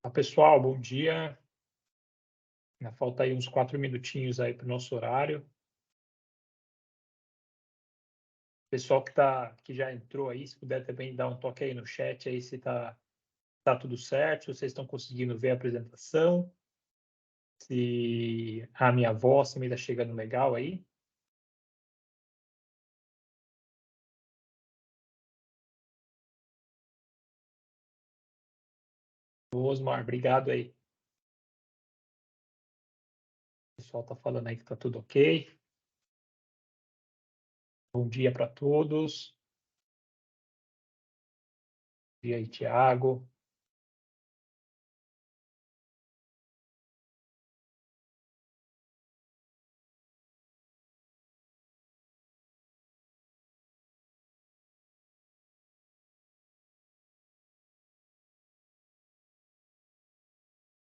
Olá, pessoal, bom dia. Ainda falta aí uns 4 minutinhos aí para o nosso horário. Pessoal que já entrou aí, se puder também dar um toque aí no chat aí se tá tudo certo, se vocês estão conseguindo ver a apresentação, se a minha voz também está chegando legal aí. Osmar, obrigado aí. O pessoal está falando aí que está tudo ok. Bom dia para todos. Bom dia aí, Tiago.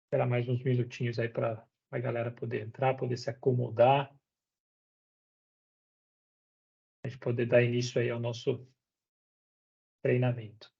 Esperar mais uns minutinhos aí para a galera poder entrar, poder se acomodar, a gente poder dar início aí ao nosso treinamento.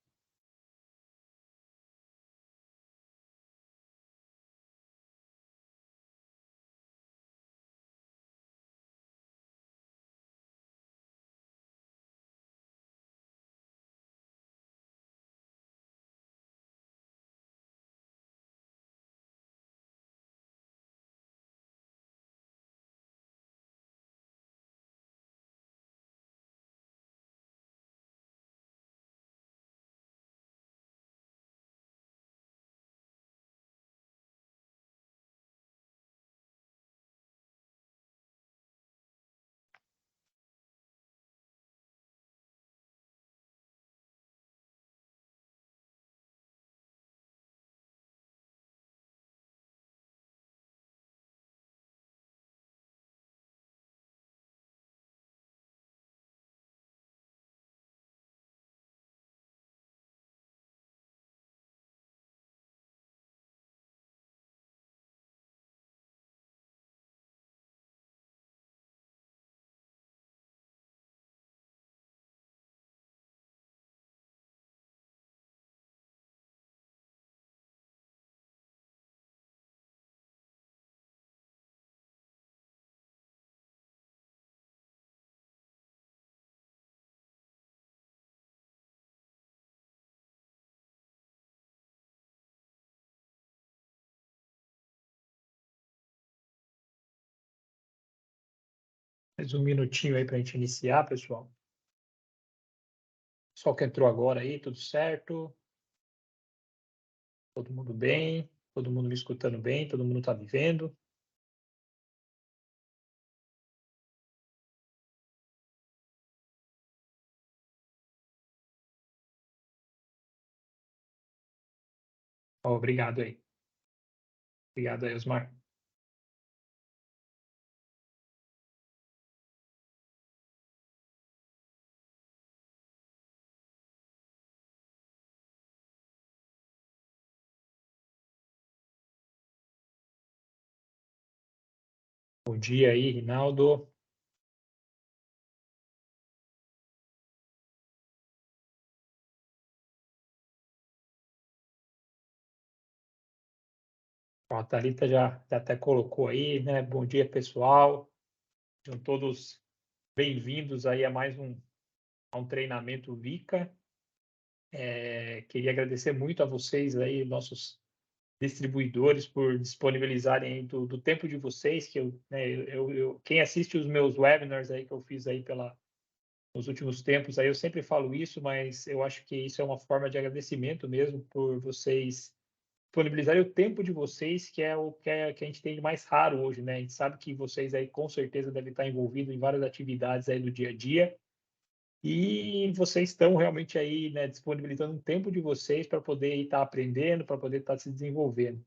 Mais um minutinho aí para a gente iniciar, pessoal. Pessoal que entrou agora aí, tudo certo? Todo mundo bem? Todo mundo me escutando bem? Todo mundo está me vendo? Ó, obrigado aí. Obrigado aí, Osmar. Bom dia aí, Rinaldo. Ó, a Thalita já até colocou aí, né? Bom dia, pessoal. Sejam todos bem-vindos aí a mais um treinamento VICA. Queria agradecer muito a vocês aí, nossos distribuidores, por disponibilizarem aí do tempo de vocês, que quem assiste os meus webinars aí que eu fiz aí nos últimos tempos, aí eu sempre falo isso, mas eu acho que isso é uma forma de agradecimento mesmo por vocês disponibilizarem o tempo de vocês, que é que a gente tem de mais raro hoje, né? A gente sabe que vocês aí com certeza devem estar envolvidos em várias atividades aí do dia a dia, e vocês estão realmente aí, né, disponibilizando um tempo de vocês para poder estar aprendendo, para poder estar se desenvolvendo.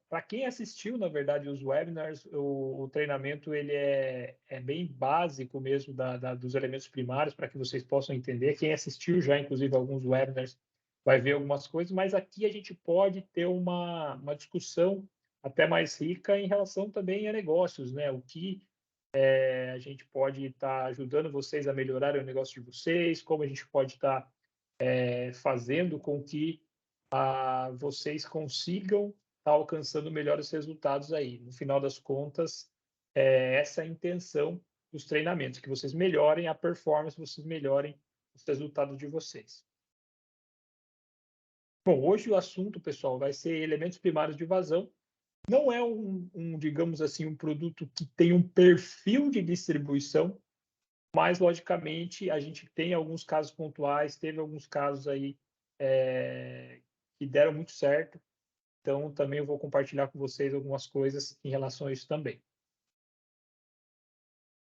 Para quem assistiu, na verdade, os webinars, o treinamento ele é bem básico mesmo dos elementos primários para que vocês possam entender. Quem assistiu já, inclusive, alguns webinars, vai ver algumas coisas, mas aqui a gente pode ter uma discussão até mais rica em relação também a negócios, né? O que a gente pode estar ajudando vocês a melhorar o negócio de vocês, como a gente pode estar fazendo com que vocês consigam estar alcançando melhores resultados aí. No final das contas, essa é a intenção dos treinamentos, que vocês melhorem a performance, vocês melhorem os resultados de vocês. Bom, hoje o assunto, pessoal, vai ser elementos primários de vazão. Não é digamos assim, um produto que tem um perfil de distribuição, mas, logicamente, a gente tem alguns casos pontuais, teve alguns casos aí que deram muito certo. Então, também eu vou compartilhar com vocês algumas coisas em relação a isso também.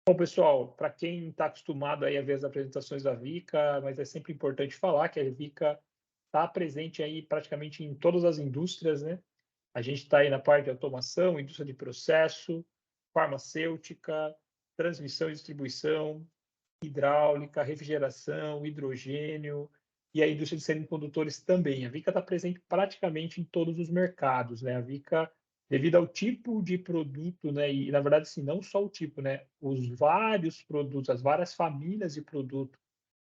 Bom, pessoal, para quem está acostumado aí a ver as apresentações da Vica, mas é sempre importante falar que a Vica está presente aí praticamente em todas as indústrias, né? A gente está aí na parte de automação, indústria de processo, farmacêutica, transmissão e distribuição, hidráulica, refrigeração, hidrogênio e a indústria de semicondutores também. A Vica está presente praticamente em todos os mercados, né? A Vica, devido ao tipo de produto, né? E na verdade, sim, não só o tipo, né? Os vários produtos, as várias famílias de produto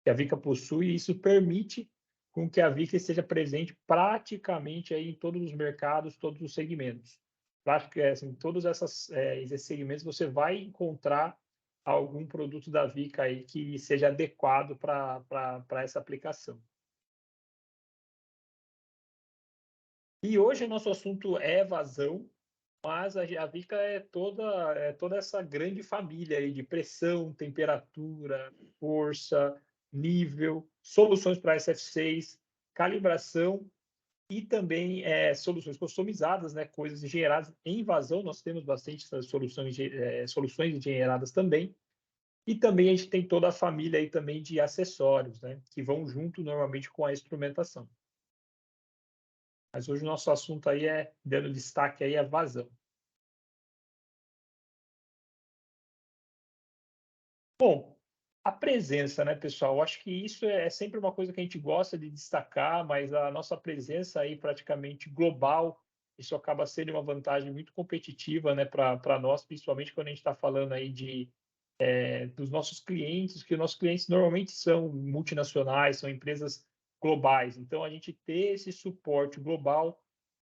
que a Vica possui, isso permite com que a Vica esteja presente praticamente aí em todos os mercados, todos os segmentos. Assim, todos esses segmentos você vai encontrar algum produto da Vica aí que seja adequado para essa aplicação. E hoje o nosso assunto é vazão, mas a Vica é toda essa grande família aí de pressão, temperatura, força, nível, soluções para SF6, calibração e também soluções customizadas, né, coisas engenheiradas em vazão. Nós temos bastante soluções engenheiradas também. E também a gente tem toda a família aí também de acessórios, né, que vão junto normalmente com a instrumentação. Mas hoje o nosso assunto aí dando destaque aí, vazão. Bom, a presença, né, pessoal? Eu acho que isso é sempre uma coisa que a gente gosta de destacar, mas a nossa presença aí praticamente global, isso acaba sendo uma vantagem muito competitiva, né, para nós, principalmente quando a gente está falando aí dos nossos clientes, que os nossos clientes normalmente são multinacionais, são empresas globais. Então, a gente ter esse suporte global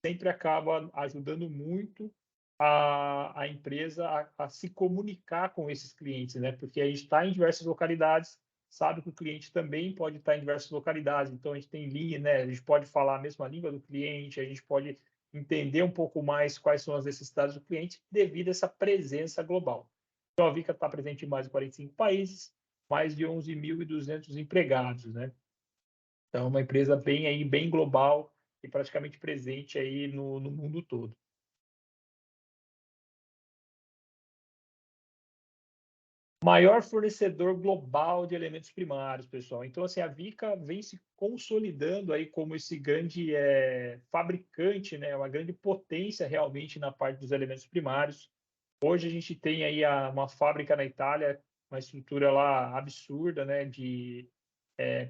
sempre acaba ajudando muito a empresa a se comunicar com esses clientes, né? Porque a gente está em diversas localidades, sabe que o cliente também pode estar em diversas localidades, então a gente tem linha, né? A gente pode falar a mesma língua do cliente, a gente pode entender um pouco mais quais são as necessidades do cliente devido a essa presença global. Então, a Vica está presente em mais de 45 países, mais de 11.200 empregados, né? Então, é uma empresa bem global e praticamente presente aí no mundo todo. Maior fornecedor global de elementos primários, pessoal. Então, assim, a Vica vem se consolidando aí como esse grande fabricante, né? Uma grande potência realmente na parte dos elementos primários. Hoje a gente tem aí uma fábrica na Itália, uma estrutura lá absurda, né?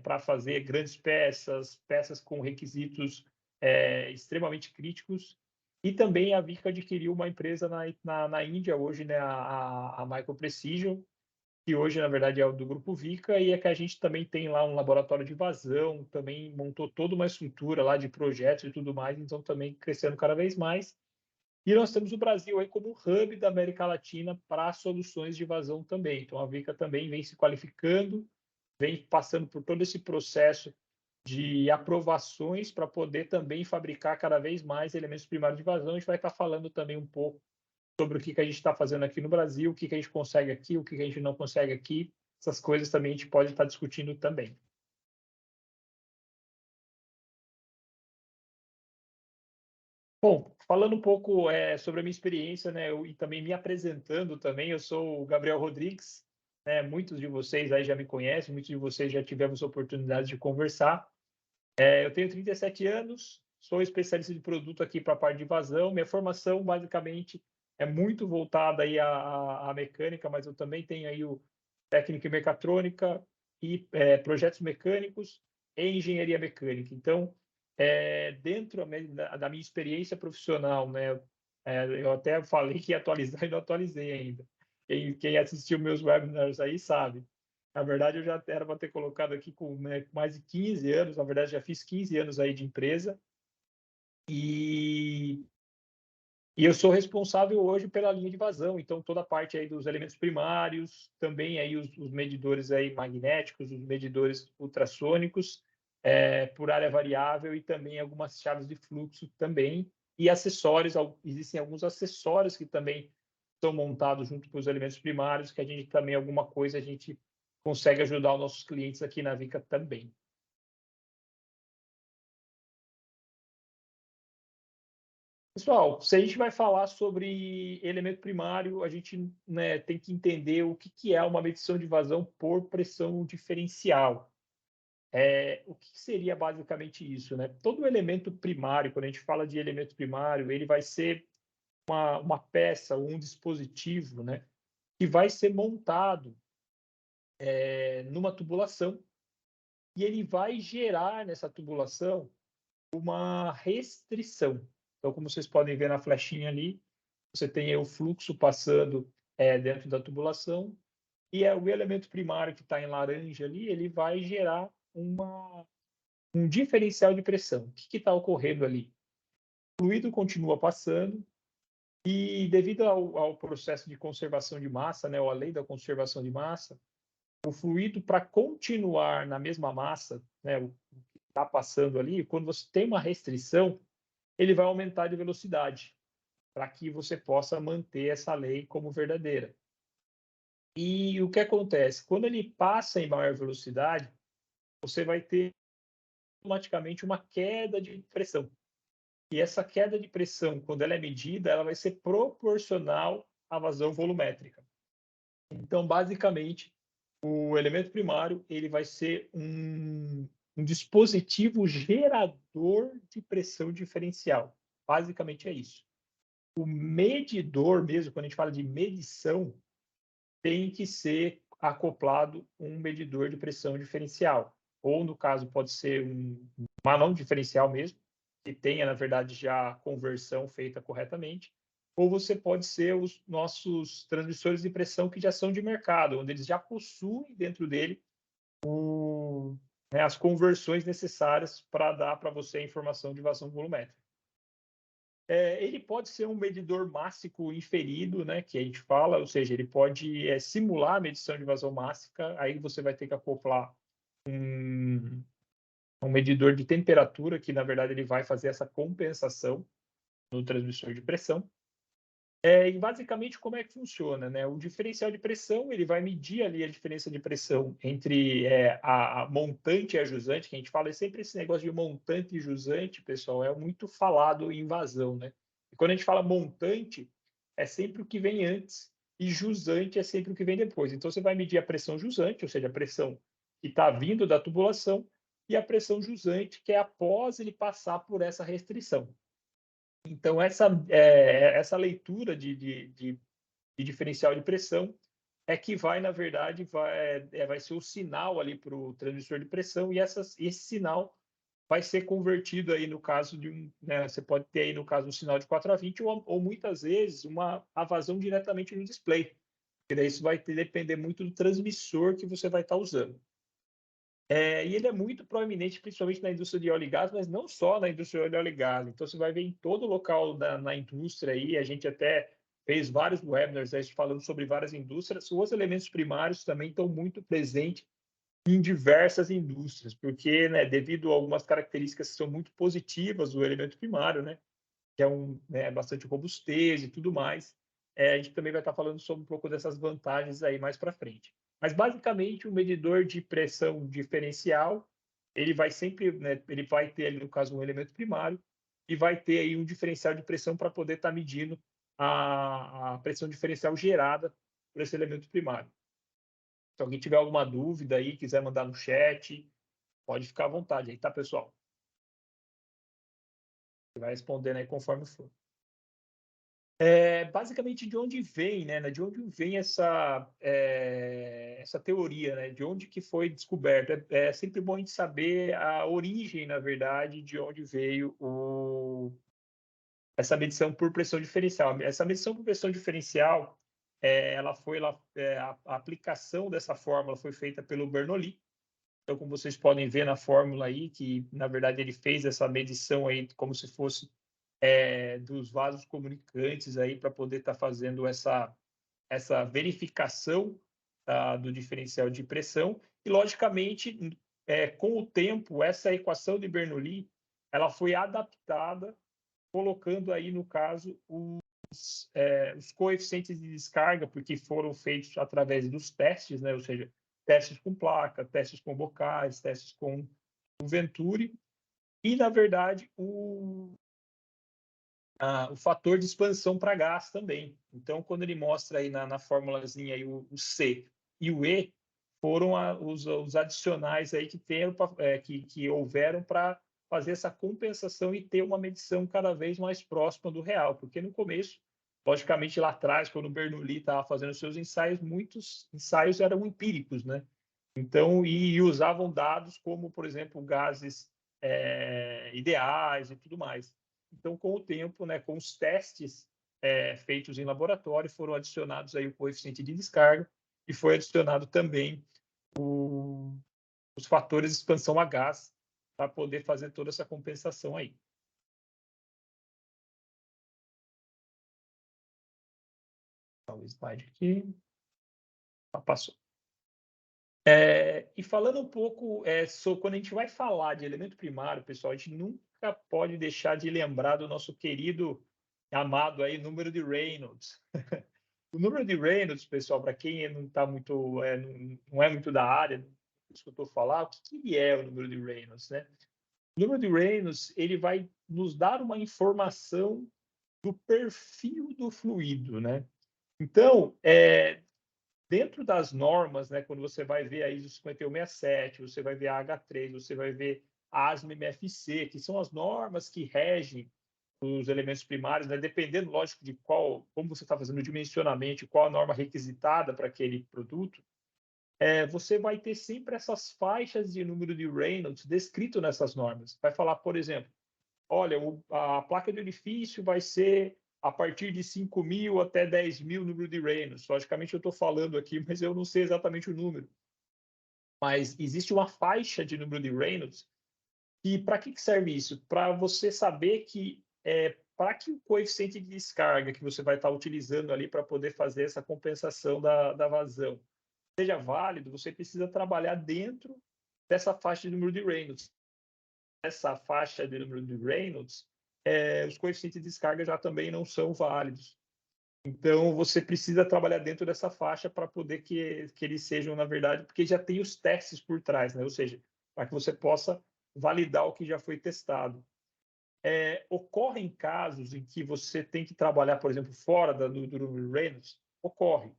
Para fazer grandes peças com requisitos extremamente críticos. E também a Vica adquiriu uma empresa na Índia hoje, né? A Micro Precision, que hoje, na verdade, é do Grupo Vica, e é que a gente também tem lá um laboratório de vazão, também montou toda uma estrutura lá de projetos e tudo mais, então também crescendo cada vez mais. E nós temos o Brasil aí como hub da América Latina para soluções de vazão também. Então, a Vica também vem se qualificando, vem passando por todo esse processo de aprovações para poder também fabricar cada vez mais elementos primários de vazão. A gente vai estar falando também um pouco sobre o que a gente está fazendo aqui no Brasil, o que a gente consegue aqui, o que a gente não consegue aqui. Essas coisas também a gente pode estar discutindo também. Bom, falando um pouco sobre a minha experiência, né, e também me apresentando também, eu sou o Gabriel Rodrigues, né, muitos de vocês aí já me conhecem, muitos de vocês já tivemos oportunidade de conversar. Eu tenho 37 anos, sou especialista de produto aqui para a parte de vazão. Minha formação, basicamente, é muito voltada aí à mecânica, mas eu também tenho aí o técnico em mecatrônica e projetos mecânicos e engenharia mecânica. Então, dentro da minha experiência profissional, né, eu até falei que ia atualizar e não atualizei ainda. Quem assistiu meus webinars aí sabe. Na verdade, eu já era para ter colocado aqui com mais de 15 anos, na verdade, já fiz 15 anos aí de empresa, E eu sou responsável hoje pela linha de vazão, então toda a parte aí dos elementos primários, também aí os medidores aí magnéticos, os medidores ultrassônicos, por área variável e também algumas chaves de fluxo também, e acessórios, existem alguns acessórios que também são montados junto com os elementos primários, que a gente também, alguma coisa, a gente consegue ajudar os nossos clientes aqui na Vica também. Pessoal, se a gente vai falar sobre elemento primário, a gente, né, tem que entender o que é uma medição de vazão por pressão diferencial. O que seria basicamente isso, né? Todo elemento primário, quando a gente fala de elemento primário, ele vai ser uma peça, um dispositivo, né, que vai ser montado numa tubulação e ele vai gerar nessa tubulação uma restrição. Então, como vocês podem ver na flechinha ali, você tem o fluxo passando dentro da tubulação e o elemento primário que está em laranja ali, ele vai gerar um diferencial de pressão. O que está ocorrendo ali? O fluido continua passando e, devido ao processo de conservação de massa, né, ou a lei da conservação de massa, o fluido, para continuar na mesma massa, né, o que está passando ali, quando você tem uma restrição, ele vai aumentar de velocidade, para que você possa manter essa lei como verdadeira. E o que acontece? Quando ele passa em maior velocidade, você vai ter automaticamente uma queda de pressão. E essa queda de pressão, quando ela é medida, ela vai ser proporcional à vazão volumétrica. Então, basicamente, o elemento primário ele vai ser um dispositivo gerador de pressão diferencial. Basicamente é isso. O medidor mesmo, quando a gente fala de medição, tem que ser acoplado um medidor de pressão diferencial. Ou, no caso, pode ser um não diferencial mesmo, que tenha, na verdade, já a conversão feita corretamente. Ou você pode ser os nossos transmissores de pressão que já são de mercado, onde eles já possuem dentro dele as conversões necessárias para dar para você a informação de vazão volumétrica. Ele pode ser um medidor mássico inferido, né, que a gente fala, ou seja, ele pode simular a medição de vazão mássica, aí você vai ter que acoplar um medidor de temperatura, que na verdade ele vai fazer essa compensação no transmissor de pressão. E basicamente como é que funciona, né? O diferencial de pressão, ele vai medir ali a diferença de pressão entre a montante e a jusante, que a gente fala, sempre esse negócio de montante e jusante, pessoal, é muito falado em vazão, né? E quando a gente fala montante, é sempre o que vem antes, e jusante é sempre o que vem depois. Então, você vai medir a pressão jusante, ou seja, a pressão que está vindo da tubulação, e a pressão jusante, que é após ele passar por essa restrição. Então, essa leitura de diferencial de pressão é que vai, na verdade, vai ser o sinal ali para o transmissor de pressão, e esse sinal vai ser convertido aí no caso de né, você pode ter aí no caso um sinal de 4 a 20 ou muitas vezes a vazão diretamente no display, porque daí isso vai depender muito do transmissor que você vai estar usando. E ele é muito proeminente, principalmente na indústria de óleo e gás, mas não só na indústria de óleo e gás. Então, você vai ver em todo local na indústria aí, a gente até fez vários webinars aí falando sobre várias indústrias. Os elementos primários também estão muito presentes em diversas indústrias, porque, né, devido a algumas características que são muito positivas do elemento primário, né, que é bastante robustez e tudo mais, a gente também vai estar falando sobre um pouco dessas vantagens aí mais para frente. Mas, basicamente, o medidor de pressão diferencial, ele vai sempre, né, ele vai ter ali, no caso, um elemento primário e vai ter aí um diferencial de pressão para poder estar medindo a pressão diferencial gerada por esse elemento primário. Se alguém tiver alguma dúvida aí, quiser mandar no chat, pode ficar à vontade aí, tá, pessoal? Você vai respondendo aí conforme for. Basicamente, de onde vem, né? De onde vem essa teoria, né? De onde que foi descoberto? É sempre bom a gente saber a origem, na verdade, de onde veio essa medição por pressão diferencial. Essa medição por pressão diferencial, a aplicação dessa fórmula foi feita pelo Bernoulli, Então, como vocês podem ver na fórmula aí, que na verdade ele fez essa medição aí como se fosse dos vasos comunicantes aí para poder estar fazendo essa verificação do diferencial de pressão e, logicamente, com o tempo, essa equação de Bernoulli ela foi adaptada, colocando aí, no caso, os coeficientes de descarga, porque foram feitos através dos testes, né? Ou seja, testes com placa, testes com bocais, testes com o Venturi, e, na verdade, o fator de expansão para gás também. Então, quando ele mostra aí na formulazinha aí o C e o E, foram os adicionais aí que houveram para fazer essa compensação e ter uma medição cada vez mais próxima do real, porque no começo, logicamente lá atrás, quando o Bernoulli estava fazendo seus ensaios, muitos ensaios eram empíricos, né? Então, e usavam dados como, por exemplo, gases ideais e tudo mais. Então, com o tempo, né, com os testes feitos em laboratório, foram adicionados aí o coeficiente de descarga e foi adicionado também os fatores de expansão a gás para poder fazer toda essa compensação aí. Então, o slide aqui. Passou. E falando um pouco sobre quando a gente vai falar de elemento primário, pessoal, a gente nunca pode deixar de lembrar do nosso querido, amado aí, número de Reynolds. O número de Reynolds, pessoal, para quem não está muito, não é muito da área, escutou falar, o que é o número de Reynolds, né? O número de Reynolds, ele vai nos dar uma informação do perfil do fluido, né? Então, dentro das normas, né, quando você vai ver a ISO 5167, você vai ver a H3, você vai ver a ASME MFC, que são as normas que regem os elementos primários, né, dependendo, lógico, de como você está fazendo o dimensionamento, qual a norma requisitada para aquele produto, você vai ter sempre essas faixas de número de Reynolds descrito nessas normas. Vai falar, por exemplo, olha, a placa de orifício vai ser a partir de 5.000 até 10.000 número de Reynolds. Logicamente, eu estou falando aqui, mas eu não sei exatamente o número. Mas existe uma faixa de número de Reynolds. E para que serve isso? Para você saber que, para que o coeficiente de descarga que você vai estar utilizando ali para poder fazer essa compensação da vazão seja válido, você precisa trabalhar dentro dessa faixa de número de Reynolds. Essa faixa de número de Reynolds, os coeficientes de descarga já também não são válidos. Então, você precisa trabalhar dentro dessa faixa para poder que eles sejam, na verdade, porque já tem os testes por trás, né? Ou seja, para que você possa validar o que já foi testado. Ocorrem casos em que você tem que trabalhar, por exemplo, fora do número Reynolds? Ocorre.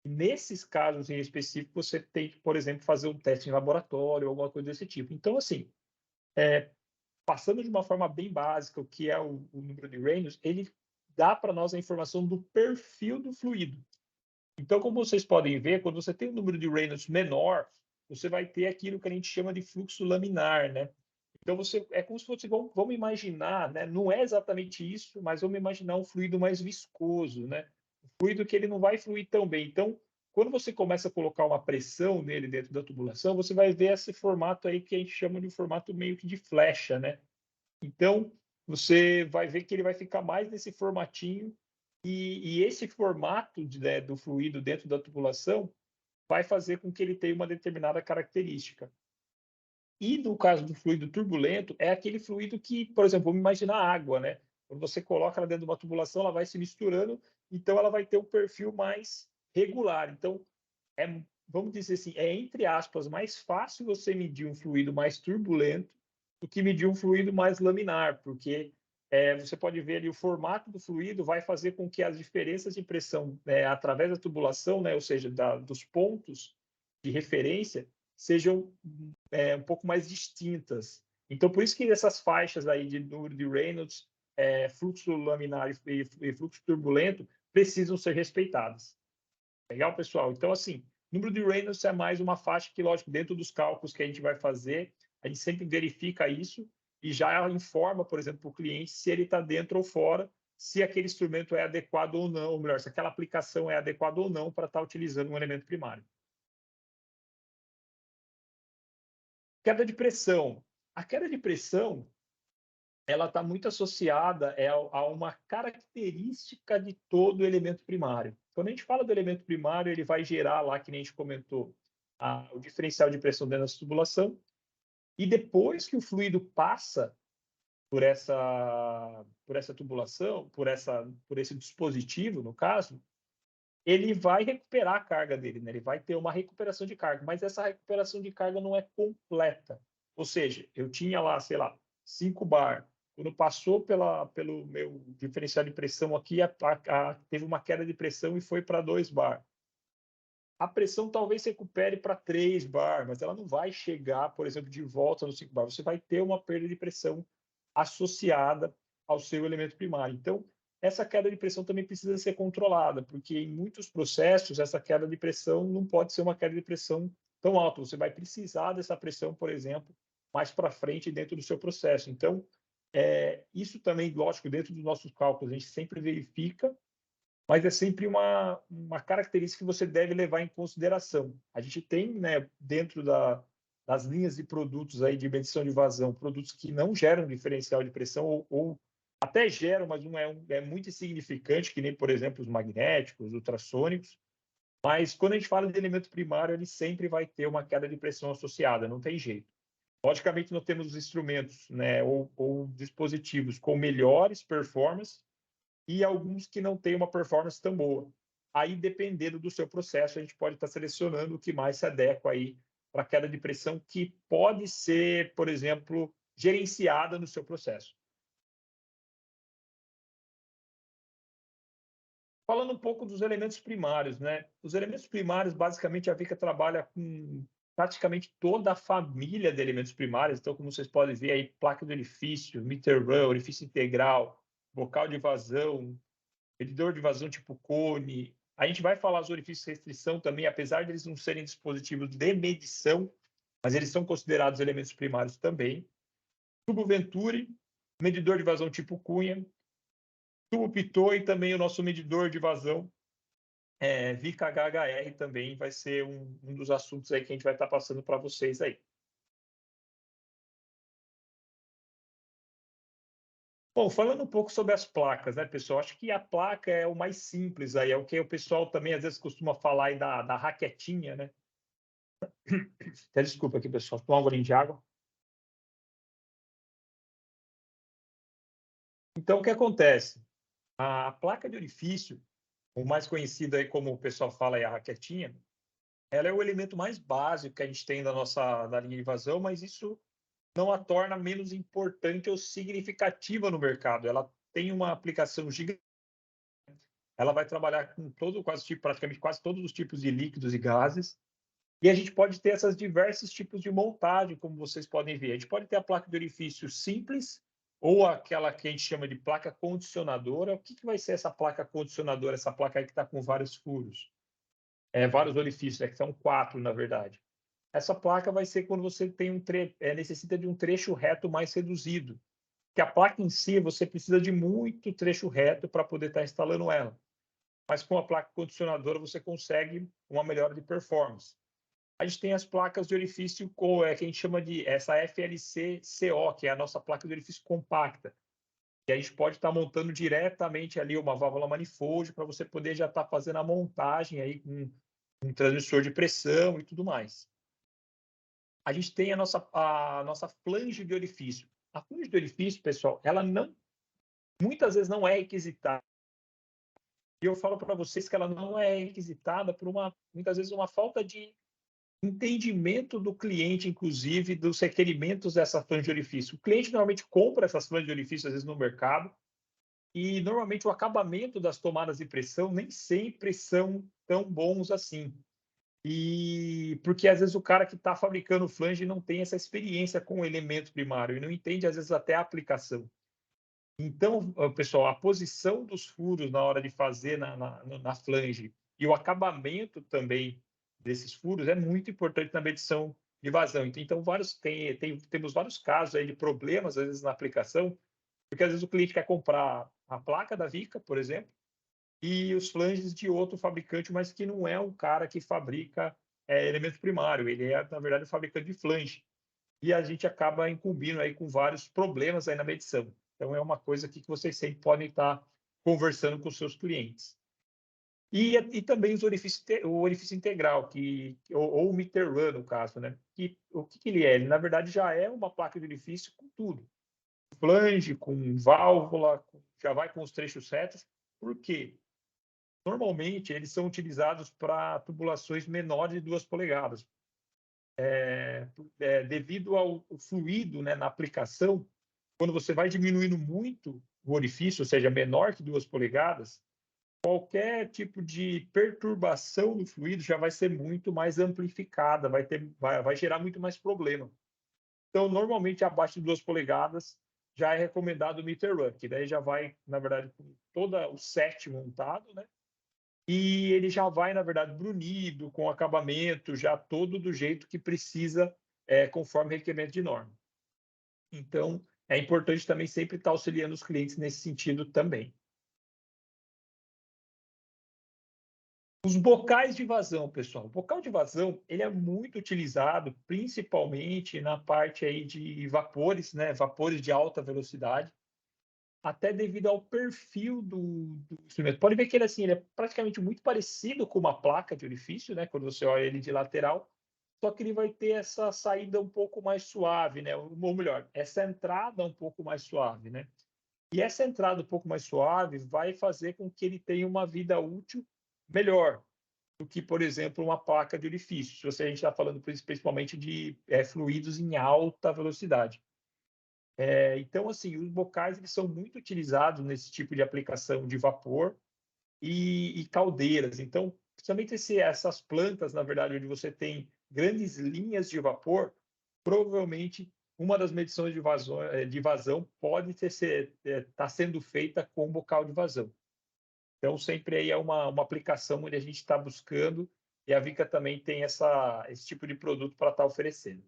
Nesses casos em específico, você tem que, por exemplo, fazer um teste em laboratório, alguma coisa desse tipo. Então, assim, passando de uma forma bem básica, o que é o número de Reynolds, ele dá para nós a informação do perfil do fluido. Então, como vocês podem ver, quando você tem um número de Reynolds menor, você vai ter aquilo que a gente chama de fluxo laminar, né? Então, é como se fosse, vamos imaginar, né? Não é exatamente isso, mas vamos imaginar um fluido mais viscoso, né? Um fluido que ele não vai fluir tão bem. Então, quando você começa a colocar uma pressão nele dentro da tubulação, você vai ver esse formato aí que a gente chama de formato meio que de flecha, né? Então, você vai ver que ele vai ficar mais nesse formatinho e esse formato do fluido dentro da tubulação vai fazer com que ele tenha uma determinada característica. E no caso do fluido turbulento, é aquele fluido que, por exemplo, vamos imaginar a água, né? Quando você coloca ela dentro de uma tubulação, ela vai se misturando, então ela vai ter um perfil mais regular. Então, vamos dizer assim, entre aspas, mais fácil você medir um fluido mais turbulento do que medir um fluido mais laminar, porque você pode ver ali o formato do fluido vai fazer com que as diferenças de pressão através da tubulação, né, ou seja, dos pontos de referência, sejam um pouco mais distintas. Então, por isso que essas faixas aí de número de Reynolds, fluxo laminar e fluxo turbulento precisam ser respeitadas. Legal, pessoal? Então, assim, número de Reynolds é mais uma faixa que, lógico, dentro dos cálculos que a gente vai fazer, a gente sempre verifica isso e já informa, por exemplo, para o cliente se ele está dentro ou fora, se aquele instrumento é adequado ou não, ou melhor, se aquela aplicação é adequada ou não para estar utilizando um elemento primário. Queda de pressão. A queda de pressão, ela está muito associada a uma característica de todo elemento primário. Quando a gente fala do elemento primário, ele vai gerar lá, que nem a gente comentou, o diferencial de pressão dentro da tubulação, e depois que o fluido passa por essa tubulação, por esse dispositivo, no caso, ele vai recuperar a carga dele, né? Ele vai ter uma recuperação de carga, mas essa recuperação de carga não é completa. Ou seja, eu tinha lá, sei lá, 5 bar. Quando passou pelo meu diferencial de pressão aqui, teve uma queda de pressão e foi para 2 bar. A pressão talvez se recupere para 3 bar, mas ela não vai chegar, por exemplo, de volta no 5 bar. Você vai ter uma perda de pressão associada ao seu elemento primário. Então, essa queda de pressão também precisa ser controlada, porque em muitos processos essa queda de pressão não pode ser uma queda de pressão tão alta. Você vai precisar dessa pressão, por exemplo, mais para frente dentro do seu processo. Então, isso também, lógico, dentro dos nossos cálculos, a gente sempre verifica, mas é sempre uma característica que você deve levar em consideração. A gente tem, né, dentro das linhas de produtos aí de medição de vazão, produtos que não geram diferencial de pressão ou até geram, mas não é muito insignificante, que nem, por exemplo, os magnéticos, ultrassônicos. Mas quando a gente fala de elemento primário, ele sempre vai ter uma queda de pressão associada, não tem jeito. Logicamente, nós temos os instrumentos, né, ou dispositivos com melhores performances e alguns que não têm uma performance tão boa. Aí, dependendo do seu processo, a gente pode estar selecionando o que mais se adequa aí para a queda de pressão, que pode ser, por exemplo, gerenciada no seu processo. Falando um pouco dos elementos primários, né? Os elementos primários, basicamente, a Vica trabalha com praticamente toda a família de elementos primários. Então, como vocês podem ver aí, placa de orifício, meter run, orifício integral, bocal de vazão, medidor de vazão tipo cone. A gente vai falar dos orifícios de restrição também, apesar de eles não serem dispositivos de medição, mas eles são considerados elementos primários também. Tubo Venturi, medidor de vazão tipo cunha, tubo Pitot e também o nosso medidor de vazão Vica HHR também vai ser um dos assuntos aí que a gente vai estar passando para vocês aí. Bom, falando um pouco sobre as placas, né, pessoal? Acho que a placa é o mais simples aí, é o que o pessoal também às vezes costuma falar aí da raquetinha, né? Até desculpa aqui, pessoal, tomar um golinho de água. Então, o que acontece? A placa de orifício, o mais conhecido aí como o pessoal fala é a raquetinha, ela é o elemento mais básico que a gente tem da linha de vazão, mas isso não a torna menos importante ou significativa no mercado. Ela tem uma aplicação gigante. Ela vai trabalhar com praticamente quase todos os tipos de líquidos e gases. E a gente pode ter esses diversos tipos de montagem, como vocês podem ver. A gente pode ter a placa de orifício simples, ou aquela que a gente chama de placa condicionadora. O que vai ser essa placa condicionadora? Essa placa aí que está com vários furos, vários orifícios, que são 4, na verdade. Essa placa vai ser quando você tem necessita de um trecho reto mais reduzido. Que a placa em si, você precisa de muito trecho reto para poder estar instalando ela. Mas com a placa condicionadora, você consegue uma melhora de performance. A gente tem as placas de orifício que a gente chama de essa FLC-CO, que é a nossa placa de orifício compacta. E a gente pode estar montando diretamente ali uma válvula manifold para você poder já estar fazendo a montagem aí com um transmissor de pressão e tudo mais. A gente tem a nossa flange de orifício. A flange de orifício, pessoal, ela muitas vezes não é requisitada. E eu falo para vocês que ela não é requisitada por muitas vezes uma falta de entendimento do cliente, inclusive, dos requerimentos dessa flange de orifício. O cliente normalmente compra essas flanges de orifício, às vezes, no mercado, e normalmente o acabamento das tomadas de pressão nem sempre são tão bons assim. E porque às vezes o cara que está fabricando flange não tem essa experiência com o elemento primário e não entende, às vezes, até a aplicação. Então, pessoal, a posição dos furos na hora de fazer na flange e o acabamento também desses furos é muito importante na medição de vazão. Então temos vários casos aí de problemas, às vezes, na aplicação, porque às vezes o cliente quer comprar a placa da Vica, por exemplo, e os flanges de outro fabricante, mas que não é um cara que fabrica elemento primário, ele é, na verdade, o fabricante de flange. e a gente acaba incumbindo aí com vários problemas aí na medição. Então, é uma coisa aqui que vocês sempre podem estar conversando com os seus clientes. E também o orifício integral, ou o meter run, no caso, né? O que ele é? Ele, na verdade, já é uma placa de orifício com tudo. Flange, com válvula, já vai com os trechos retos. Por quê? Normalmente, eles são utilizados para tubulações menores de 2 polegadas. Devido ao fluido, né, na aplicação, quando você vai diminuindo muito o orifício, ou seja, menor que 2 polegadas, qualquer tipo de perturbação no fluido já vai ser muito mais amplificada, vai gerar muito mais problema. Então, normalmente, abaixo de 2 polegadas, já é recomendado o meter run, que daí já vai, na verdade, com todo o set montado, né? E ele já vai, na verdade, brunido, com acabamento, já todo do jeito que precisa, conforme requerimento de norma. Então, é importante também sempre estar auxiliando os clientes nesse sentido também. Os bocais de vazão, pessoal. O bocal de vazão, ele é muito utilizado, principalmente na parte aí de vapores, né? Vapores de alta velocidade, até devido ao perfil do instrumento. Pode ver que ele, assim, ele é praticamente muito parecido com uma placa de orifício, né? Quando você olha ele de lateral, só que ele vai ter essa saída um pouco mais suave, né? Ou melhor, essa entrada um pouco mais suave, né? E essa entrada um pouco mais suave vai fazer com que ele tenha uma vida útil melhor do que, por exemplo, uma placa de orifício, se a gente está falando principalmente de fluidos em alta velocidade. Então, assim, os bocais eles são muito utilizados nesse tipo de aplicação de vapor e caldeiras. Então, principalmente essas plantas, na verdade, onde você tem grandes linhas de vapor, provavelmente uma das medições de vazão pode estar sendo feita com bocal de vazão. Então, sempre aí é uma aplicação onde a gente está buscando, e a Vica também tem esse tipo de produto para estar oferecendo.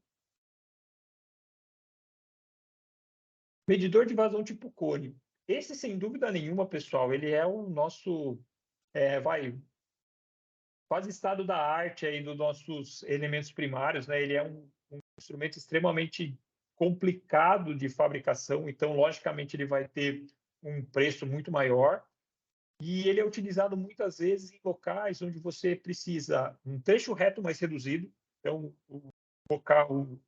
Medidor de vazão tipo cone. Esse, sem dúvida nenhuma, pessoal, ele é o nosso, quase estado da arte aí dos nossos elementos primários, né? Ele é um instrumento extremamente complicado de fabricação, então, logicamente, ele vai ter um preço muito maior. E ele é utilizado muitas vezes em locais onde você precisa um trecho reto mais reduzido. Então, o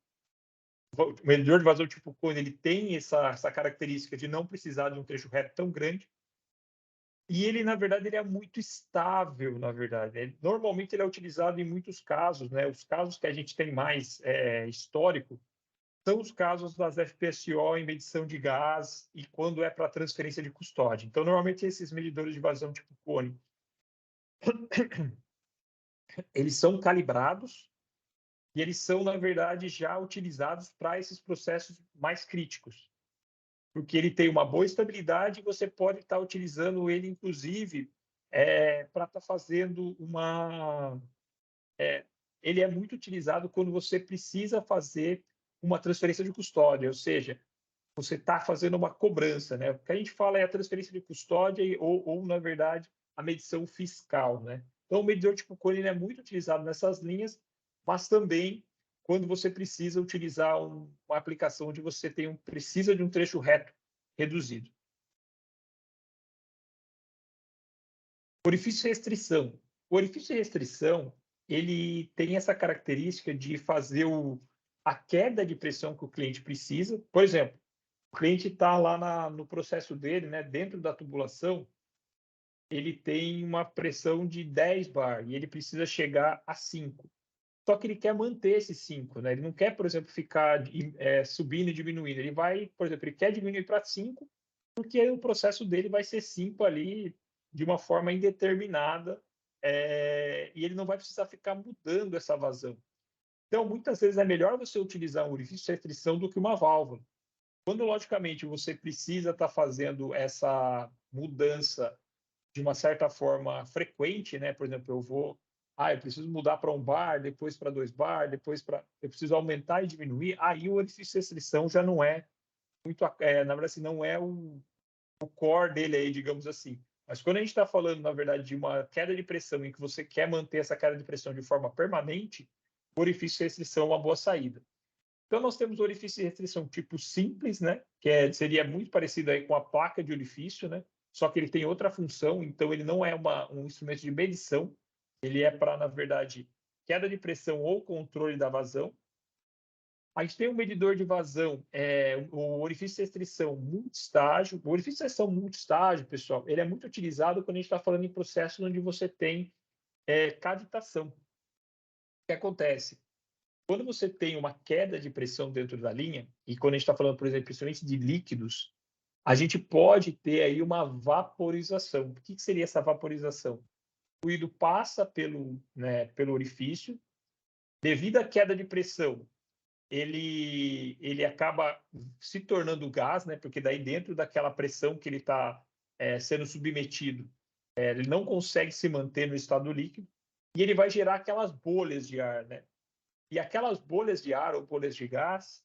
medidor de vazão tipo cone, ele tem essa característica de não precisar de um trecho reto tão grande. E ele, na verdade, ele é muito estável, na verdade. Normalmente, ele é utilizado em muitos casos, né? Os casos que a gente tem mais histórico são os casos das FPSO em medição de gás e quando é para transferência de custódia. Então, normalmente, esses medidores de vazão tipo cone, eles são calibrados e eles são, na verdade, já utilizados para esses processos mais críticos, porque ele tem uma boa estabilidade e você pode estar utilizando ele, inclusive, para estar fazendo uma... ele é muito utilizado quando você precisa fazer uma transferência de custódia, ou seja, você está fazendo uma cobrança, né? O que a gente fala é a transferência de custódia ou na verdade, a medição fiscal, né? Então, o medidor tipo cone ele é muito utilizado nessas linhas, mas também quando você precisa utilizar uma aplicação onde você precisa de um trecho reto reduzido. Orifício de restrição. O orifício de restrição, ele tem essa característica de fazer a queda de pressão que o cliente precisa. Por exemplo, o cliente está lá no processo dele, né, dentro da tubulação, ele tem uma pressão de 10 bar e ele precisa chegar a 5. Só que ele quer manter esse 5, né? Ele não quer, por exemplo, ficar subindo e diminuindo. Ele vai, por exemplo, ele quer diminuir para 5, porque aí o processo dele vai ser 5 ali de uma forma indeterminada, e ele não vai precisar ficar mudando essa vazão. Então, muitas vezes é melhor você utilizar um orifício de restrição do que uma válvula. Quando, logicamente, você precisa estar fazendo essa mudança de uma certa forma frequente, né? Por exemplo, eu preciso mudar para um bar, depois para 2 bar, eu preciso aumentar e diminuir, aí o orifício de restrição já não é muito, na verdade, assim, não é o core dele aí, digamos assim. Mas quando a gente está falando, na verdade, de uma queda de pressão em que você quer manter essa queda de pressão de forma permanente, o orifício de restrição é uma boa saída. Então, nós temos o orifício de restrição tipo simples, né? Seria muito parecido aí com a placa de orifício, né? Só que ele tem outra função, então ele não é um instrumento de medição, ele é para, na verdade, queda de pressão ou controle da vazão. A gente tem um medidor de vazão, o orifício de restrição multistágio. O orifício de restrição multistágio, pessoal, ele é muito utilizado quando a gente está falando em processos onde você tem cavitação. O que acontece? Quando você tem uma queda de pressão dentro da linha, e quando a gente está falando, por exemplo, principalmente de líquidos, a gente pode ter aí uma vaporização. O que seria essa vaporização? O fluido passa pelo orifício, devido à queda de pressão, ele acaba se tornando gás, né? Porque daí dentro daquela pressão que ele está sendo submetido, ele não consegue se manter no estado líquido, e ele vai gerar aquelas bolhas de ar, né? E aquelas bolhas de ar ou bolhas de gás,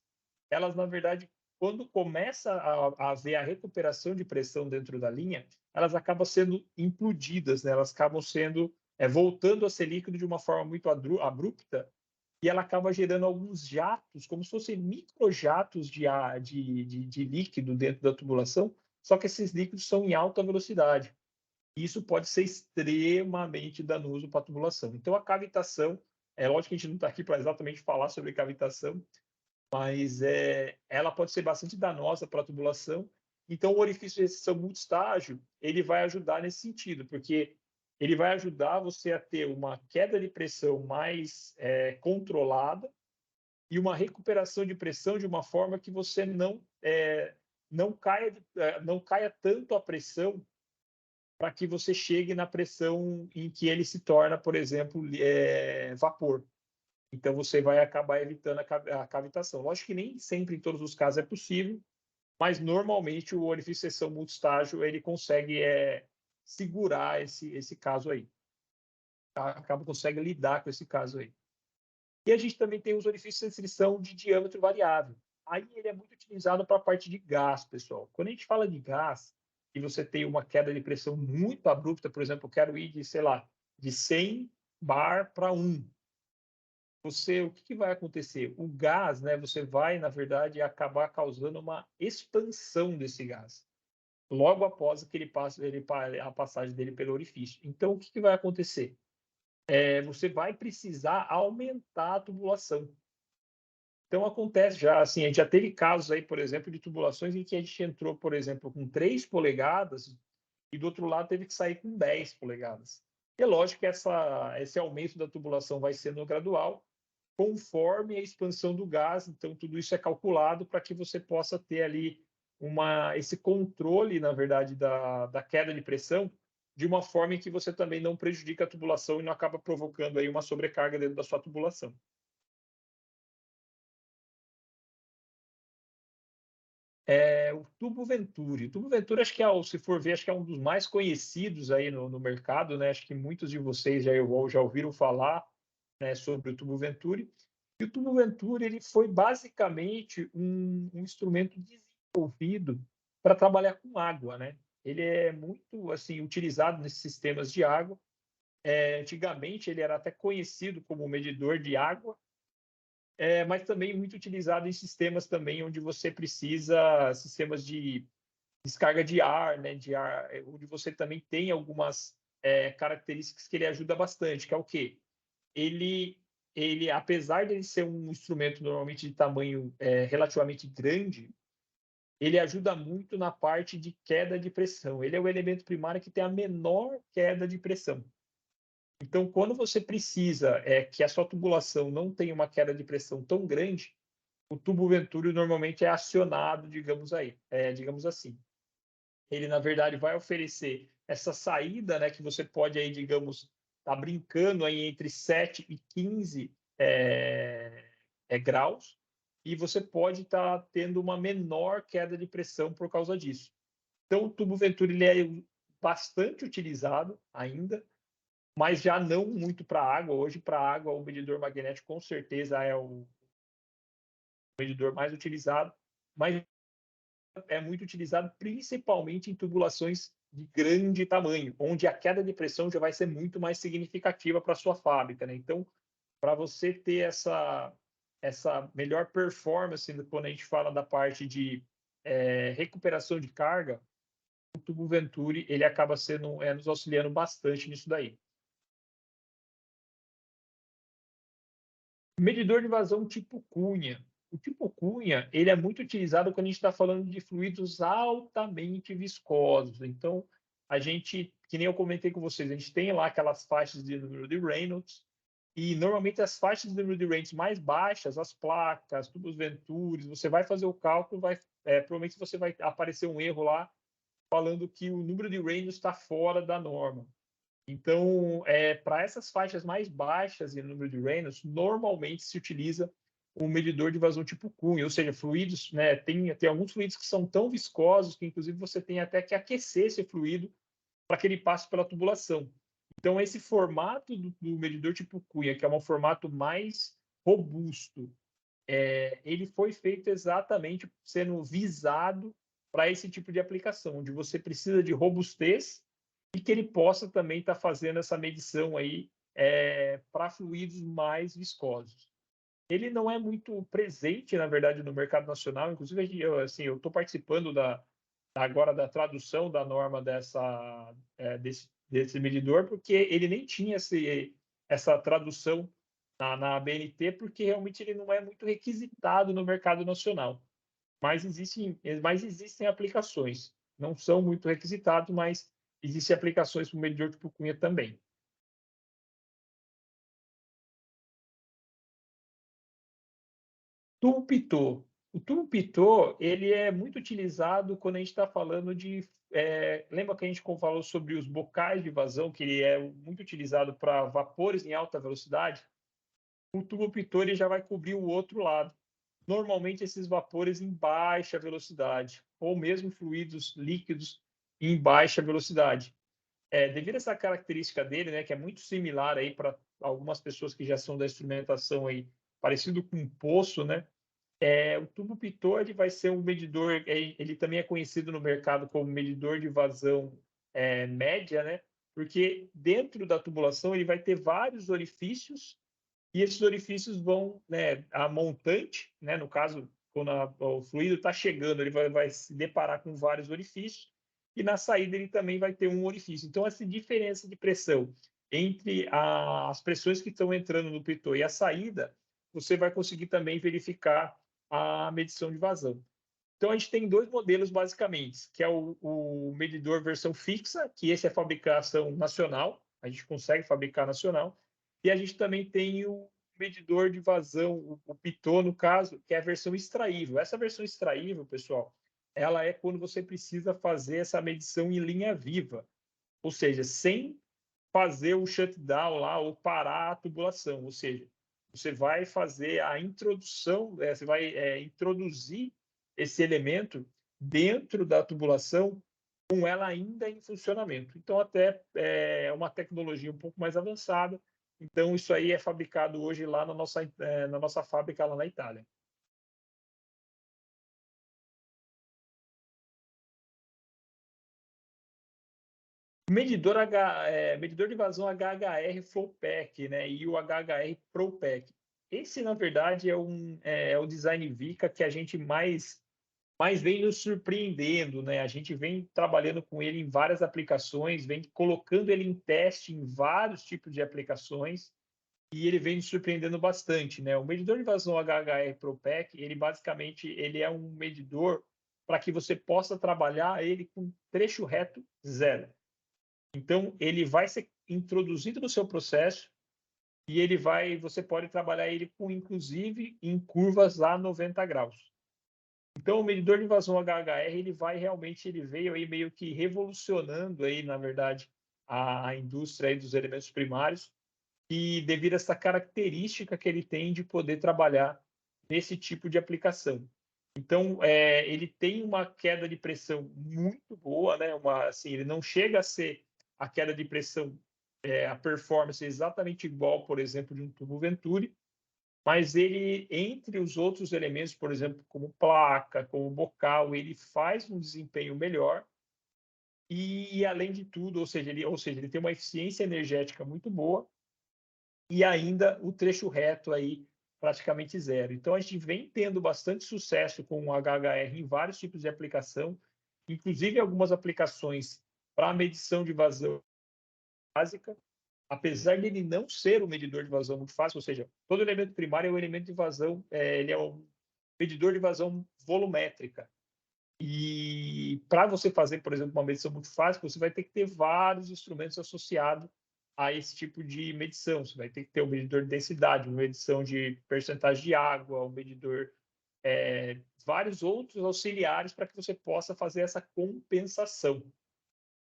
elas, na verdade, quando começa a haver a recuperação de pressão dentro da linha, elas acabam sendo implodidas, né? Elas acabam sendo, voltando a ser líquido de uma forma muito abrupta, e ela acaba gerando alguns jatos, como se fossem microjatos de ar, de líquido dentro da tubulação, só que esses líquidos são em alta velocidade. Isso pode ser extremamente danoso para a tubulação. Então, a cavitação, é lógico que a gente não está aqui para exatamente falar sobre cavitação, mas ela pode ser bastante danosa para a tubulação. Então, o orifício de restrição multistágio, ele vai ajudar nesse sentido, porque ele vai ajudar você a ter uma queda de pressão mais controlada e uma recuperação de pressão de uma forma que você não caia tanto a pressão para que você chegue na pressão em que ele se torna, por exemplo, vapor. Então, você vai acabar evitando a cavitação. Lógico que nem sempre, em todos os casos, é possível, mas normalmente o orifício de restrição multistágio ele consegue segurar esse caso aí. Consegue lidar com esse caso aí. E a gente também tem os orifícios de restrição de diâmetro variável. Aí ele é muito utilizado para a parte de gás, pessoal. Quando a gente fala de gás, e você tem uma queda de pressão muito abrupta, por exemplo, eu quero ir de, sei lá, de 100 bar para 1. O que vai acontecer? O gás, né, você vai, na verdade, acabar causando uma expansão desse gás, logo após que a passagem dele pelo orifício. Então, o que vai acontecer? Você vai precisar aumentar a tubulação. Então, acontece já, assim, a gente já teve casos aí, por exemplo, de tubulações em que a gente entrou, por exemplo, com 3 polegadas e do outro lado teve que sair com 10 polegadas. E é lógico que esse aumento da tubulação vai sendo gradual, conforme a expansão do gás. Então, tudo isso é calculado para que você possa ter ali esse controle, na verdade, da queda de pressão, de uma forma em que você também não prejudica a tubulação e não acaba provocando aí uma sobrecarga dentro da sua tubulação. O tubo Venturi. O tubo Venturi, acho que se for ver, acho que é um dos mais conhecidos aí no mercado, né? Acho que muitos de vocês já ouviram falar, né, sobre o tubo Venturi. E o tubo Venturi ele foi basicamente um instrumento desenvolvido para trabalhar com água, né? Ele é muito assim utilizado nesses sistemas de água. Antigamente ele era até conhecido como medidor de água, mas também muito utilizado em sistemas também onde você precisa sistemas de descarga de ar, né? De ar, onde você também tem algumas características que ele ajuda bastante, que é o quê? Ele, apesar de ele ser um instrumento normalmente de tamanho relativamente grande, ele ajuda muito na parte de queda de pressão. Ele é o elemento primário que tem a menor queda de pressão. Então, quando você precisa que a sua tubulação não tenha uma queda de pressão tão grande, o tubo Venturi normalmente é acionado, digamos assim. Ele, na verdade, vai oferecer essa saída, né, que você pode aí, digamos, tá brincando aí entre 7 e 15 graus, e você pode estar tendo uma menor queda de pressão por causa disso. Então, o tubo Venturi ele é bastante utilizado ainda, mas já não muito para água. Hoje, para água, o medidor magnético com certeza é o medidor mais utilizado, mas é muito utilizado principalmente em tubulações de grande tamanho, onde a queda de pressão já vai ser muito mais significativa para a sua fábrica, né? Então, para você ter essa melhor performance quando a gente fala da parte de recuperação de carga, o tubo Venturi ele acaba sendo nos auxiliando bastante nisso daí. Medidor de vazão tipo Cunha. O tipo Cunha ele é muito utilizado quando a gente está falando de fluidos altamente viscosos. Então, a gente, que nem eu comentei com vocês, a gente tem lá aquelas faixas de número de Reynolds, e normalmente as faixas de número de Reynolds mais baixas, as placas, tubos Venturis, você vai fazer o cálculo, provavelmente você vai aparecer um erro lá falando que o número de Reynolds está fora da norma. Então, para essas faixas mais baixas em número de Reynolds, normalmente se utiliza um medidor de vazão tipo Cunha, ou seja, fluidos, né, tem alguns fluidos que são tão viscosos que, inclusive, você tem até que aquecer esse fluido para que ele passe pela tubulação. Então, esse formato do medidor tipo Cunha, que é um formato mais robusto, ele foi feito exatamente sendo visado para esse tipo de aplicação, onde você precisa de robustez e que ele possa também estar fazendo essa medição aí para fluidos mais viscosos. Ele não é muito presente, na verdade, no mercado nacional. Inclusive, eu estou participando agora da tradução da norma desse medidor, porque ele nem tinha essa tradução na ABNT, porque realmente ele não é muito requisitado no mercado nacional. Mas existem aplicações. Não são muito requisitados, mas existem aplicações para o medidor tipo Cunha também. Tubo Pitot. O tubo Pitot, ele é muito utilizado quando a gente está falando de... lembra que a gente falou sobre os bocais de vazão, que ele é muito utilizado para vapores em alta velocidade? O tubo Pitot ele já vai cobrir o outro lado. Normalmente, esses vapores em baixa velocidade, ou mesmo fluidos líquidos em baixa velocidade. Devido a essa característica dele, né, que é muito similar aí para algumas pessoas que já são da instrumentação aí, parecido com um poço, né? O tubo Pitot ele vai ser um medidor, ele também é conhecido no mercado como medidor de vazão média, né? Porque dentro da tubulação ele vai ter vários orifícios e esses orifícios vão, né, a montante, né, no caso, quando o fluido está chegando, ele vai se deparar com vários orifícios, e na saída ele também vai ter um orifício. Então, essa diferença de pressão entre as pressões que estão entrando no pitot e a saída, você vai conseguir também verificar a medição de vazão. Então, a gente tem dois modelos, basicamente, que é o medidor versão fixa, que esse é fabricação nacional, a gente consegue fabricar nacional, e a gente também tem o medidor de vazão, o Pitot, no caso, que é a versão extraível. Essa versão extraível, pessoal, ela é quando você precisa fazer essa medição em linha viva, ou seja, sem fazer o shutdown lá ou parar a tubulação, ou seja, você vai fazer a introdução, você vai introduzir esse elemento dentro da tubulação com ela ainda em funcionamento. Então, até é uma tecnologia um pouco mais avançada. Então, isso aí é fabricado hoje lá na nossa fábrica lá na Itália. Medidor de vazão HHR Flowpack, né? E o HHR ProPack. Esse, na verdade, é o design Vica que a gente mais vem nos surpreendendo, né? A gente vem trabalhando com ele em várias aplicações, vem colocando ele em teste em vários tipos de aplicações e ele vem nos surpreendendo bastante, né? O medidor de vazão HHR ProPack, ele basicamente ele é um medidor para que você possa trabalhar ele com trecho reto zero. Então, ele vai ser introduzido no seu processo e você pode trabalhar ele com, inclusive, em curvas a 90 graus. Então, o medidor de vazão HHR, ele veio aí meio que revolucionando aí, na verdade, a indústria aí dos elementos primários e devido a essa característica que ele tem de poder trabalhar nesse tipo de aplicação. Então, ele tem uma queda de pressão muito boa, né? Assim, ele não chega a ser a queda de pressão, a performance é exatamente igual, por exemplo, de um tubo Venturi, mas ele, entre os outros elementos, por exemplo, como placa, como bocal, ele faz um desempenho melhor e, além de tudo, ou seja, ele tem uma eficiência energética muito boa e ainda o trecho reto aí praticamente zero. Então, a gente vem tendo bastante sucesso com o HHR em vários tipos de aplicação, inclusive algumas aplicações para medição de vazão básica, apesar de ele não ser um medidor de vazão muito fácil, ou seja, todo elemento primário é um elemento de vazão, ele é um medidor de vazão volumétrica. E para você fazer, por exemplo, uma medição muito fácil, você vai ter que ter vários instrumentos associados a esse tipo de medição. Você vai ter que ter um medidor de densidade, uma medição de percentagem de água, um medidor, vários outros auxiliares para que você possa fazer essa compensação.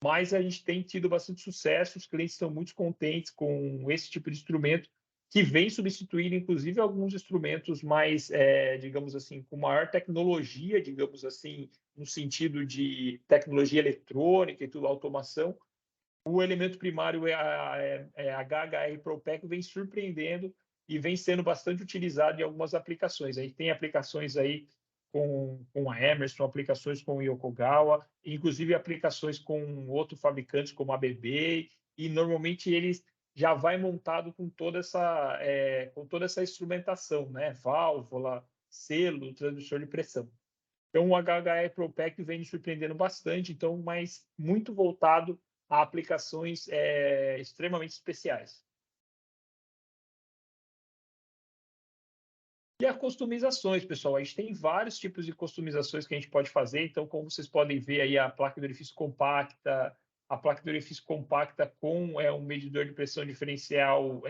Mas a gente tem tido bastante sucesso, os clientes estão muito contentes com esse tipo de instrumento, que vem substituir, inclusive, alguns instrumentos mais, digamos assim, com maior tecnologia, digamos assim, no sentido de tecnologia eletrônica e tudo, automação. O elemento primário HHR ProPack vem surpreendendo e vem sendo bastante utilizado em algumas aplicações. Aí tem aplicações aí com a Emerson, aplicações com o Yokogawa, inclusive aplicações com outros fabricantes como a ABB, e normalmente eles já vai montado com toda essa instrumentação, né? Válvula, selo, transmissor de pressão. Então, o HHR ProPack vem me surpreendendo bastante, então, mas muito voltado a aplicações extremamente especiais. E as customizações, pessoal, a gente tem vários tipos de customizações que a gente pode fazer. Então, como vocês podem ver aí, a placa de orifício compacta, a placa de orifício compacta com um medidor de pressão diferencial,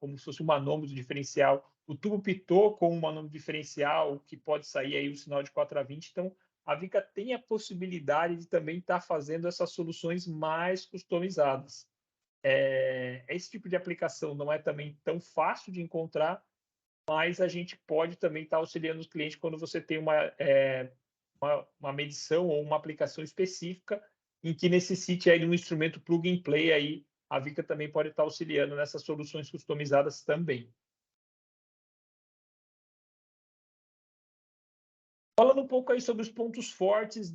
como se fosse um manômetro diferencial, o tubo pitot com um manômetro diferencial, que pode sair aí o sinal de 4 a 20. Então, a Vica tem a possibilidade de também estar fazendo essas soluções mais customizadas. Esse tipo de aplicação não é também tão fácil de encontrar, mas a gente pode também estar auxiliando os clientes quando você tem uma medição ou uma aplicação específica em que necessite aí de um instrumento plug and play, aí a Vica também pode estar auxiliando nessas soluções customizadas também. Falando um pouco aí sobre os pontos fortes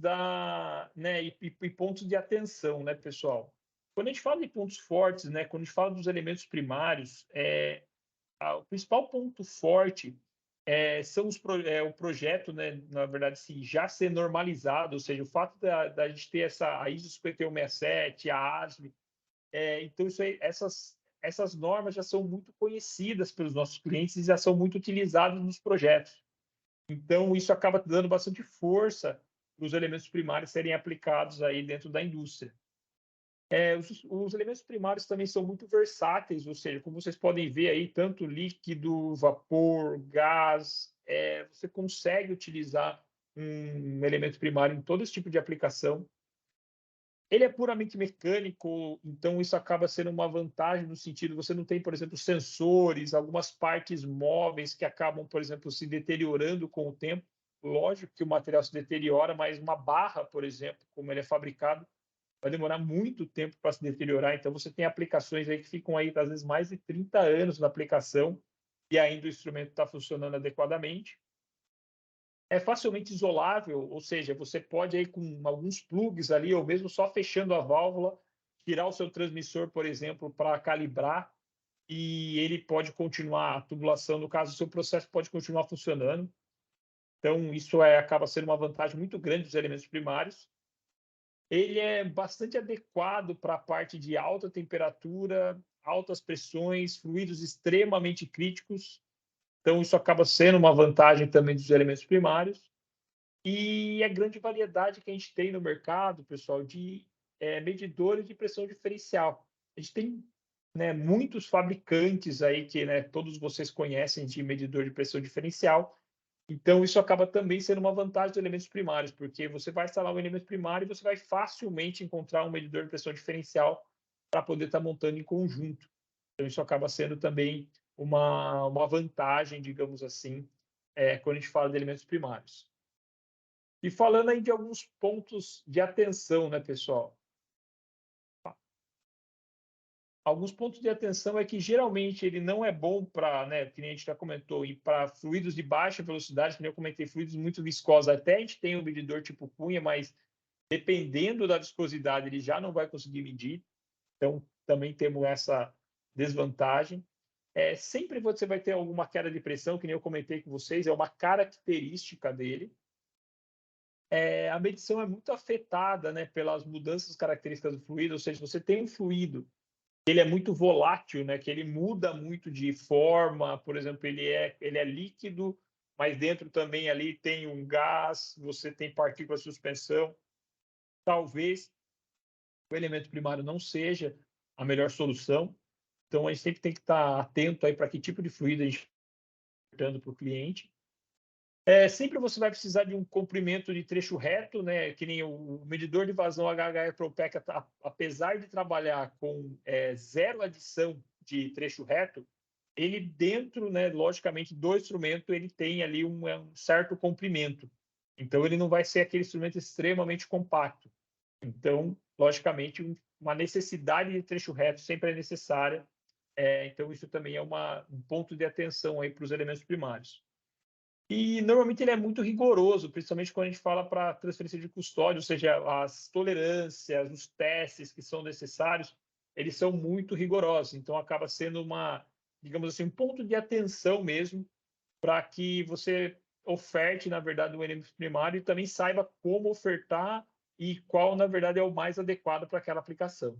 e pontos de atenção, né, pessoal? Quando a gente fala de pontos fortes, né, quando a gente fala dos elementos primários, o principal ponto forte são o projeto, né, na verdade, assim, já ser normalizado, ou seja, o fato da gente ter a ISO 5167, a ASME, então essas normas já são muito conhecidas pelos nossos clientes e já são muito utilizadas nos projetos. Então, isso acaba dando bastante força para os elementos primários serem aplicados aí dentro da indústria. Os elementos primários também são muito versáteis, ou seja, como vocês podem ver aí, tanto líquido, vapor, gás, você consegue utilizar um elemento primário em todo esse tipo de aplicação. Ele é puramente mecânico, então isso acaba sendo uma vantagem no sentido, você não tem, por exemplo, sensores, algumas partes móveis que acabam, por exemplo, se deteriorando com o tempo. Lógico que o material se deteriora, mas uma barra, por exemplo, como ele é fabricado, vai demorar muito tempo para se deteriorar. Então, você tem aplicações aí que ficam aí, às vezes, mais de 30 anos na aplicação e ainda o instrumento está funcionando adequadamente. É facilmente isolável, ou seja, você pode aí com alguns plugs ali, ou mesmo só fechando a válvula, tirar o seu transmissor, por exemplo, para calibrar, e ele pode continuar a tubulação, no caso, o seu processo pode continuar funcionando. Então, isso acaba sendo uma vantagem muito grande dos elementos primários. Ele é bastante adequado para a parte de alta temperatura, altas pressões, fluidos extremamente críticos. Então, isso acaba sendo uma vantagem também dos elementos primários. E a grande variedade que a gente tem no mercado, pessoal, de medidores de pressão diferencial. A gente tem, né, muitos fabricantes aí que, né, todos vocês conhecem de medidor de pressão diferencial. Então, isso acaba também sendo uma vantagem dos elementos primários, porque você vai instalar um elemento primário e você vai facilmente encontrar um medidor de pressão diferencial para poder estar montando em conjunto. Então, isso acaba sendo também uma vantagem, digamos assim, quando a gente fala de elementos primários. E falando aí de alguns pontos de atenção, né, pessoal? Alguns pontos de atenção é que geralmente ele não é bom para, né, que nem a gente já comentou, e para fluidos de baixa velocidade, como eu comentei, fluidos muito viscosos, até a gente tem um medidor tipo cunha, mas dependendo da viscosidade ele já não vai conseguir medir. Então também temos essa desvantagem. sempre você vai ter alguma queda de pressão, que nem eu comentei com vocês, é uma característica dele. A medição é muito afetada, né, pelas mudanças características do fluido, ou seja, você tem um fluido, ele é muito volátil, né, que ele muda muito de forma, por exemplo, ele é líquido, mas dentro também ali tem um gás, você tem partículas de suspensão. Talvez o elemento primário não seja a melhor solução, então a gente sempre tem que estar atento aí para que tipo de fluido a gente está dando para o cliente. Sempre você vai precisar de um comprimento de trecho reto, né? Que nem o medidor de vazão HHE ProPEC, apesar de trabalhar com zero adição de trecho reto, ele dentro, né, logicamente, do instrumento, ele tem ali um certo comprimento. Então, ele não vai ser aquele instrumento extremamente compacto. Então, logicamente, uma necessidade de trecho reto sempre é necessária. Então, isso também é um ponto de atenção aí para os elementos primários. E normalmente ele é muito rigoroso, principalmente quando a gente fala para transferência de custódia, ou seja, as tolerâncias, os testes que são necessários, eles são muito rigorosos. Então acaba sendo digamos assim, um ponto de atenção mesmo para que você oferte, na verdade, o elemento primário e também saiba como ofertar e qual, na verdade, é o mais adequado para aquela aplicação.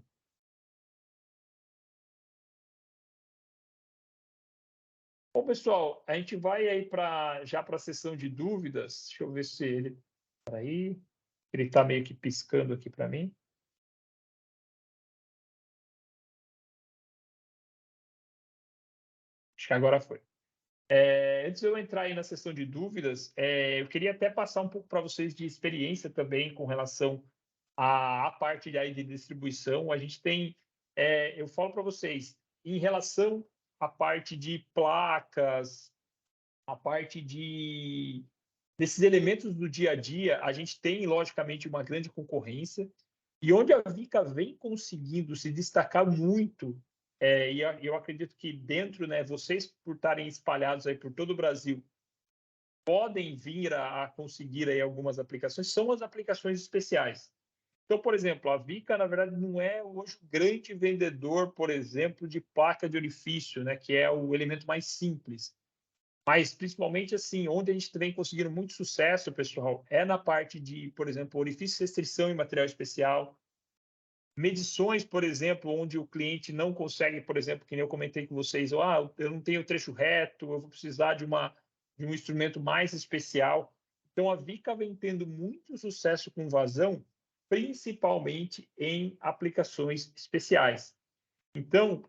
Bom, pessoal, a gente vai aí já para a sessão de dúvidas. Deixa eu ver se ele está aí. Ele está meio que piscando aqui para mim. Acho que agora foi. Antes de eu entrar aí na sessão de dúvidas, eu queria até passar um pouco para vocês de experiência também com relação à parte de, aí de distribuição. A gente tem, eu falo para vocês, em relação à parte de placas, a parte desses elementos do dia a dia, a gente tem, logicamente, uma grande concorrência. E onde a Vica vem conseguindo se destacar muito, e eu acredito que dentro, né, vocês por estarem espalhados aí por todo o Brasil, podem vir a conseguir aí algumas aplicações, são as aplicações especiais. Então, por exemplo, a Vica, na verdade, não é hoje o grande vendedor, por exemplo, de placa de orifício, né, que é o elemento mais simples. Mas, principalmente, assim, onde a gente vem conseguindo muito sucesso, pessoal, é na parte de, por exemplo, orifício, restrição e material especial. Medições, por exemplo, onde o cliente não consegue, por exemplo, que nem eu comentei com vocês, eu não tenho trecho reto, eu vou precisar de um instrumento mais especial. Então, a Vica vem tendo muito sucesso com vazão, principalmente em aplicações especiais. Então,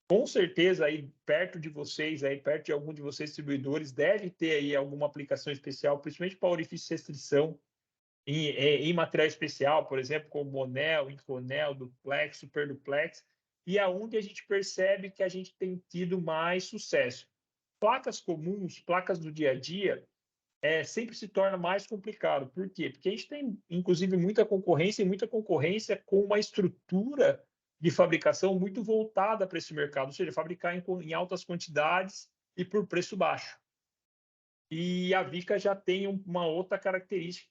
com certeza, aí perto de vocês, aí perto de algum de vocês distribuidores, deve ter aí alguma aplicação especial, principalmente para orifício de restrição, em material especial, por exemplo, como Monel, Inconel, Duplex, Super Duplex, e é onde a gente percebe que a gente tem tido mais sucesso. Placas comuns, placas do dia a dia, sempre se torna mais complicado. Por quê? Porque a gente tem, inclusive, muita concorrência e muita concorrência com uma estrutura de fabricação muito voltada para esse mercado, ou seja, fabricar em altas quantidades e por preço baixo. E a Vica já tem uma outra característica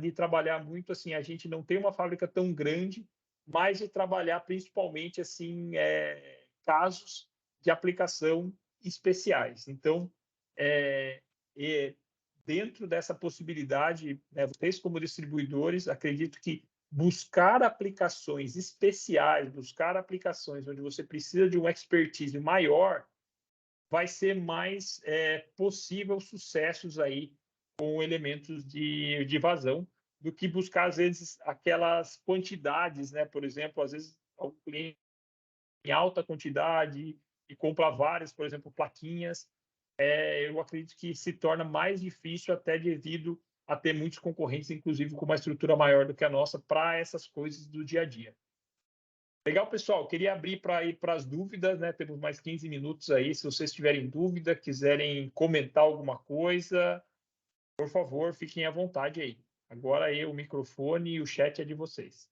de trabalhar muito assim, a gente não tem uma fábrica tão grande, mas de trabalhar principalmente assim casos de aplicação especiais. Então, é, é, dentro dessa possibilidade, né, vocês como distribuidores, acredito que buscar aplicações especiais, buscar aplicações onde você precisa de uma expertise maior, vai ser mais possível sucessos aí com elementos de vazão do que buscar, às vezes, aquelas quantidades, né? Por exemplo, às vezes, o cliente em alta quantidade e compra várias, por exemplo, plaquinhas. Eu acredito que se torna mais difícil até devido a ter muitos concorrentes, inclusive com uma estrutura maior do que a nossa, para essas coisas do dia a dia. Legal, pessoal. Queria abrir para ir para as dúvidas, né? Temos mais 15 minutos aí. Se vocês tiverem dúvida, quiserem comentar alguma coisa, por favor, fiquem à vontade aí. Agora aí o microfone e o chat é de vocês.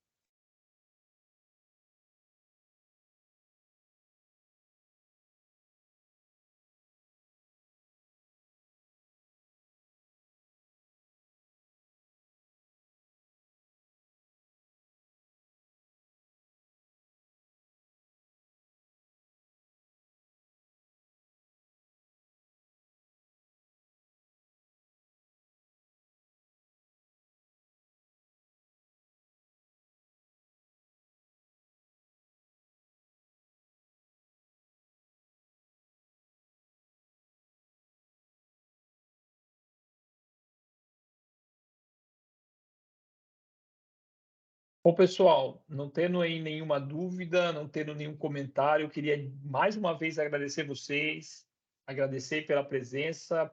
Bom, pessoal, não tendo aí nenhuma dúvida, não tendo nenhum comentário, eu queria mais uma vez agradecer vocês, agradecer pela presença,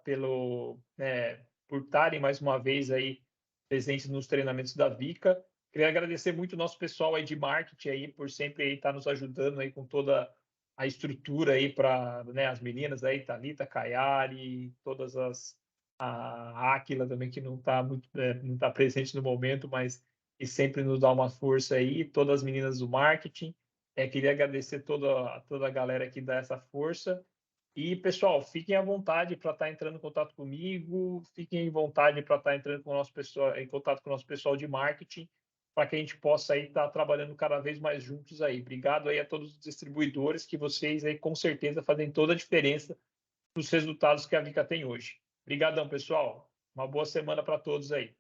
por estarem mais uma vez aí presentes nos treinamentos da Vica. Queria agradecer muito o nosso pessoal aí de marketing aí por sempre aí estar nos ajudando aí com toda a estrutura aí para, né, as meninas aí, Thalita, Caiari, todas a Áquila também que não está muito, não está presente no momento, mas e sempre nos dá uma força aí, todas as meninas do marketing. Queria agradecer toda a galera que dá essa força. E, pessoal, fiquem à vontade para estar entrando em contato comigo, fiquem à vontade para estar entrando com o nosso pessoal, em contato com o nosso pessoal de marketing, para que a gente possa aí estar trabalhando cada vez mais juntos aí. Obrigado aí a todos os distribuidores, que vocês aí com certeza fazem toda a diferença nos resultados que a Vica tem hoje. Obrigadão, pessoal. Uma boa semana para todos aí.